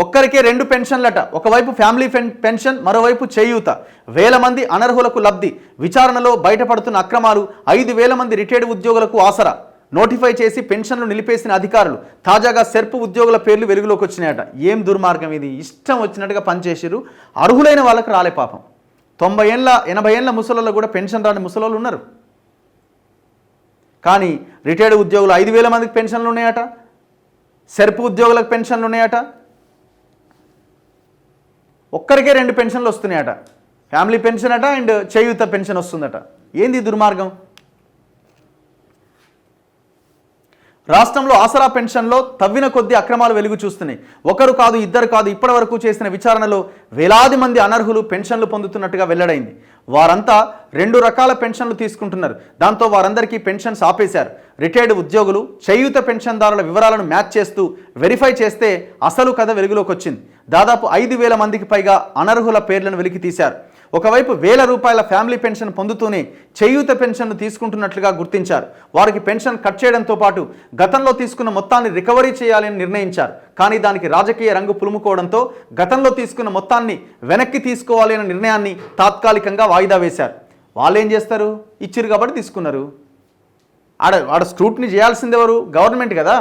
ఒక్కరికే 2 పెన్షన్లట. ఒకవైపు family pension, మరోవైపు చేయూత. వేల మంది అనర్హులకు లబ్ధి. విచారణలో బయటపడుతున్న అక్రమాలు. 5,000 మంది రిటైర్డ్ ఉద్యోగులకు ఆసరా. నోటిఫై చేసి పెన్షన్లు నిలిపేసిన అధికారులు. తాజాగా సెర్ప్ ఉద్యోగుల పేర్లు వెలుగులోకి వచ్చినాయట. ఏం దుర్మార్గం ఇది! ఇష్టం వచ్చినట్టుగా పనిచేసిరు. అర్హులైన వాళ్ళకి రాలే పాపం. 90 ఏళ్ళ 80 ఏళ్ళ ముసలోళ్ళు కూడా పెన్షన్ రాని ముసలోళ్ళు ఉన్నారు. కానీ రిటైర్డ్ ఉద్యోగులు 5,000 మందికి పెన్షన్లు ఉన్నాయట. సెర్ప్ ఉద్యోగులకు పెన్షన్లు ఉన్నాయట. ఒక్కరికే 2 పెన్షన్లు వస్తున్నాయట. ఫ్యామిలీ పెన్షన్ అట అండ్ చేయూత పెన్షన్ వస్తుందట. ఏంది దుర్మార్గం! రాష్ట్రంలో ఆసరా పెన్షన్లో తవ్విన కొద్దీ అక్రమాలు వెలుగు చూస్తున్నాయి. ఒకరు కాదు, ఇద్దరు కాదు, ఇప్పటి వరకు చేసిన విచారణలో వేలాది మంది అనర్హులు పెన్షన్లు పొందుతున్నట్టుగా వెల్లడైంది. వారంతా 2 రకాల పెన్షన్లు తీసుకుంటున్నారు. దాంతో వారందరికీ పెన్షన్స్ ఆపేశారు. రిటైర్డ్ ఉద్యోగులు, చేయూత పెన్షన్దారుల వివరాలను మ్యాచ్ చేస్తూ వెరిఫై చేస్తే అసలు కథ వెలుగులోకి వచ్చింది. దాదాపు 5,000 మందికి పైగా అనర్హుల పేర్లను వెలికి తీశారు. ఒకవైపు ₹1,000 ఫ్యామిలీ పెన్షన్ పొందుతూనే చేయూత పెన్షన్ను తీసుకుంటున్నట్లుగా గుర్తించారు. వారికి పెన్షన్ కట్ చేయడంతో పాటు గతంలో తీసుకున్న మొత్తాన్ని రికవరీ చేయాలని నిర్ణయించారు. కానీ దానికి రాజకీయ రంగు పులుముకోవడంతో గతంలో తీసుకున్న మొత్తాన్ని వెనక్కి తీసుకోవాలి అనే నిర్ణయాన్ని తాత్కాలికంగా వాయిదా వేశారు. వాళ్ళు ఏం చేస్తారు? ఇచ్చిరు కాబట్టి తీసుకున్నారు. ఆడ స్క్రూటినీ చేయాల్సింది ఎవరు? గవర్నమెంట్ కదా.